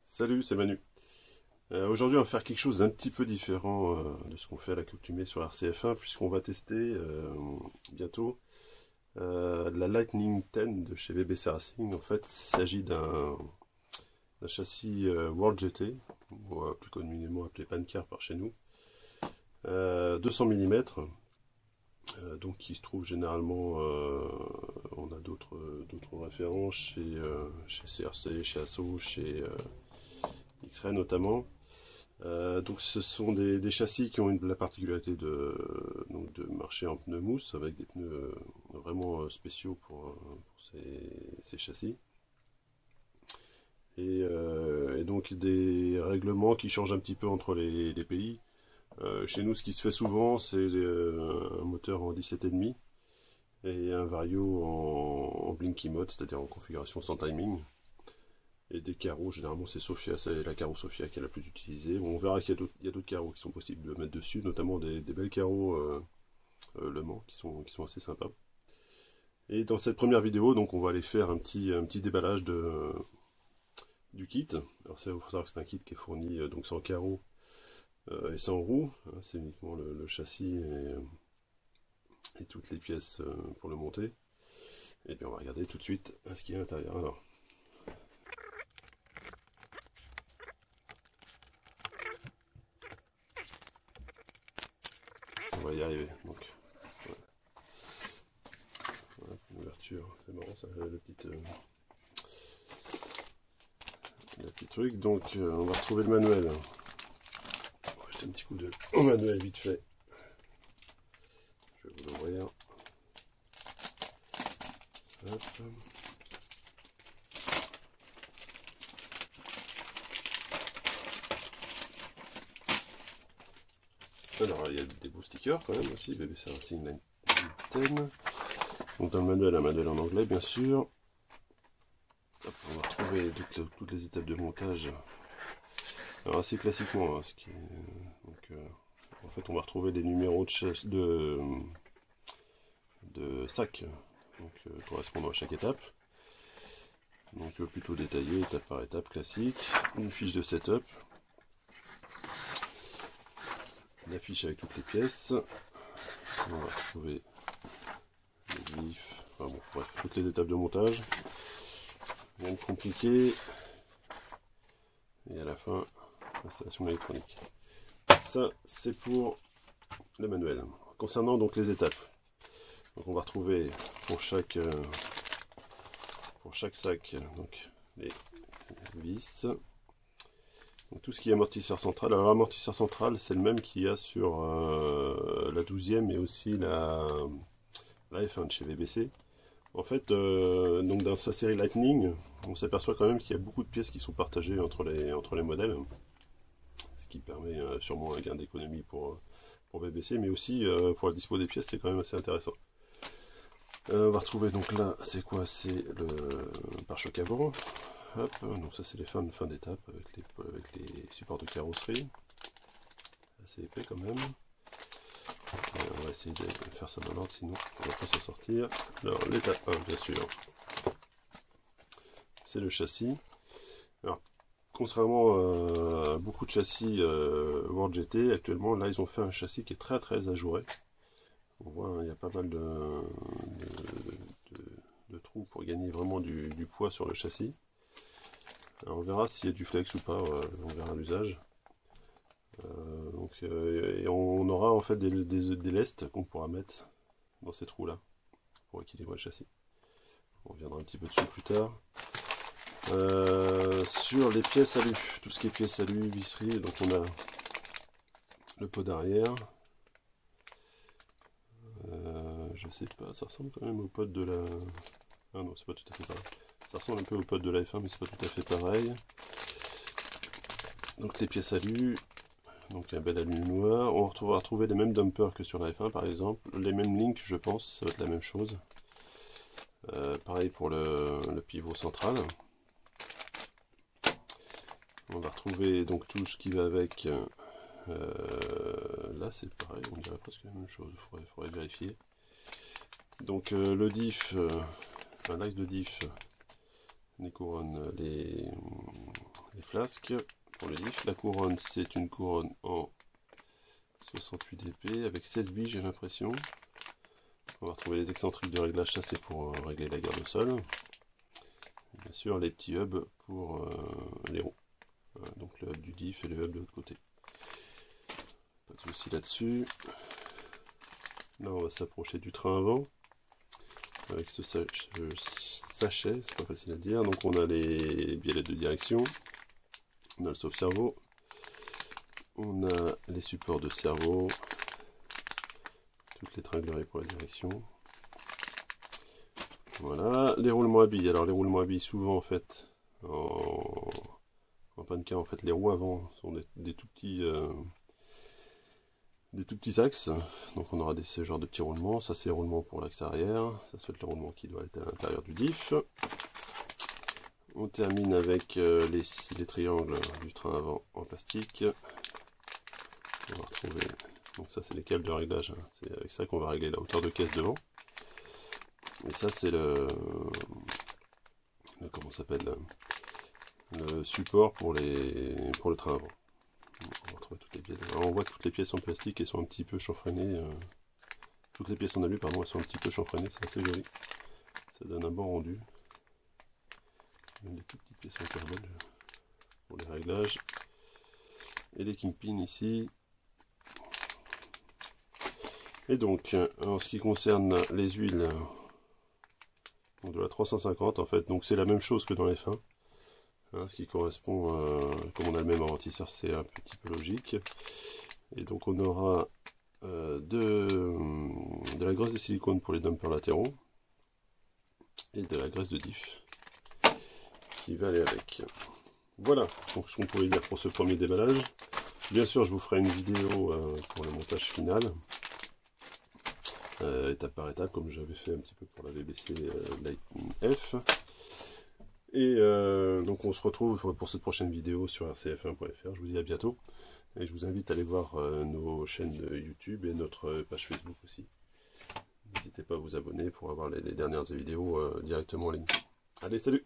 Salut, c'est Manu. Aujourd'hui, on va faire quelque chose d'un petit peu différent de ce qu'on fait à l'accoutumée sur RCF1, puisqu'on va tester bientôt la Lightning 10 de chez VBC Racing. En fait, il s'agit d'un châssis World GT, ou plus communément appelé Pancar par chez nous, 200 mm. Donc qui se trouve généralement, on a d'autres références chez CRC, chez Asso, chez X-Ray notamment. Donc ce sont des châssis qui ont la particularité de marcher en pneus mousse, avec des pneus vraiment spéciaux pour ces châssis. Et donc des règlements qui changent un petit peu entre les pays. Chez nous, ce qui se fait souvent, c'est un moteur en 17,5 et un vario en blinky mode, c'est-à-dire en configuration sans timing. Et des carreaux, généralement c'est Sofia, c'est la carreau Sofia qui est la plus utilisée. Bon, on verra qu'il y a d'autres carreaux qui sont possibles de mettre dessus, notamment des belles carreaux Le Mans qui sont assez sympas. Et dans cette première vidéo, donc on va aller faire un petit déballage du kit. Alors il faut savoir que c'est un kit qui est fourni donc sans carreaux et sans roues, hein, c'est uniquement le châssis et toutes les pièces pour le monter. Et bien on va regarder tout de suite ce qu'il y a à l'intérieur. Alors, on va y arriver. Donc, voilà, une ouverture, c'est marrant ça, le petit truc. Donc on va retrouver le manuel. On va jeter un petit coup d'œil au manuel vite fait. Je vais vous l'ouvrir. Hop. Alors il y a des beaux stickers quand même aussi, VBC Racing Line 10. Donc dans le manuel, un manuel en anglais bien sûr. Hop, on va retrouver toutes les étapes de montage. Alors assez classiquement, hein, en fait on va retrouver des numéros de sac, donc correspondant à chaque étape. Donc plutôt détaillé, étape par étape, classique. Une fiche de setup. La fiche avec toutes les pièces. On va retrouver les glyphes, enfin bon, bref, toutes les étapes de montage. Rien de compliqué. Et à la fin, installation électronique. Ça, c'est pour le manuel. Concernant donc les étapes, donc on va retrouver pour chaque sac donc les vis. Donc, tout ce qui est amortisseur central. Alors l'amortisseur central, c'est le même qu'il y a sur la 12e et aussi la F1 de chez VBC. En fait, donc dans sa série Lightning, on s'aperçoit quand même qu'il y a beaucoup de pièces qui sont partagées entre les modèles, ce qui permet sûrement un gain d'économie pour VBC, mais aussi pour la dispo des pièces, c'est quand même assez intéressant. On va retrouver donc là, c'est quoi? C'est le pare-choc avant. Hop, donc ça c'est les fins d'étape avec les supports de carrosserie, assez épais quand même. On va essayer de faire ça dans l'ordre, sinon on va pas s'en sortir. Alors l'étape 1 bien sûr, c'est le châssis. Alors contrairement à beaucoup de châssis World GT, actuellement là ils ont fait un châssis qui est très ajouré. On voit, hein, il y a pas mal de trous pour gagner vraiment du poids sur le châssis. Alors on verra s'il y a du flex ou pas, on verra l'usage. Et on aura en fait des lestes qu'on pourra mettre dans ces trous là pour équilibrer le châssis. On reviendra un petit peu dessus plus tard. Sur les pièces alu, tout ce qui est pièces alu, visserie, donc on a le pot d'arrière. Je sais pas, ça ressemble quand même au pot de la... Ah non, c'est pas tout à fait pareil. Ça ressemble un peu au pot de la F1, mais c'est pas tout à fait pareil. Donc les pièces alu, donc un bel alu noir. On va retrouver les mêmes dumpers que sur la F1 par exemple. Les mêmes links, je pense, ça va être la même chose. Pareil pour le pivot central. On va retrouver donc tout ce qui va avec là, là c'est pareil, on dirait presque la même chose, il faudrait vérifier. Donc le diff, l'axe de diff, les couronnes, les flasques pour le diff. La couronne, c'est une couronne en 68 dp avec 16 billes, j'ai l'impression. On va retrouver les excentriques de réglage, ça c'est pour régler la garde au sol. Et bien sûr les petits hubs pour les roues. Voilà, donc le hub du diff et le hub de l'autre côté. Pas de souci là-dessus. Là on va s'approcher du train avant. Avec ce sachet, c'est pas facile à dire. Donc on a les biellettes de direction. On a le sauve-cerveau. On a les supports de cerveau. Toutes les tringleries pour la direction. Voilà, les roulements à billes. Alors les roulements à billes, souvent en fait, en fin de cas, en fait, les roues avant sont des tout petits axes. Donc on aura ce genre de petits roulements. Ça c'est le roulement pour l'axe arrière. Ça c'est le roulement qui doit être à l'intérieur du diff. On termine avec les triangles du train avant en plastique. On va retrouver. Donc ça c'est les câbles de réglage, hein. C'est avec ça qu'on va régler la hauteur de caisse devant. Et ça c'est comment s'appelle, le support pour le train avant. On va retrouver toutes les pièces. Alors on voit que toutes les pièces en plastique elles sont un petit peu chanfreinées. Toutes les pièces en alu, pardon, elles sont un petit peu chanfreinées, c'est assez joli. Ça donne un bon rendu. Même des toutes petites pièces en carbone pour les réglages. Et les kingpins ici. Et donc, en ce qui concerne les huiles, de la 350 en fait, donc c'est la même chose que dans les fins. Hein, ce qui correspond, comme on a le même amortisseur, c'est un petit peu logique. Et donc on aura de la graisse de silicone pour les dampers latéraux. Et de la graisse de diff qui va aller avec. Voilà, donc ce qu'on pouvait dire pour ce premier déballage. Bien sûr, je vous ferai une vidéo pour le montage final. Étape par étape, comme j'avais fait un petit peu pour la VBC Lightning F. Et donc on se retrouve pour cette prochaine vidéo sur rcf1.fr. Je vous dis à bientôt. Et je vous invite à aller voir nos chaînes YouTube et notre page Facebook aussi. N'hésitez pas à vous abonner pour avoir les dernières vidéos directement en ligne. Allez, salut!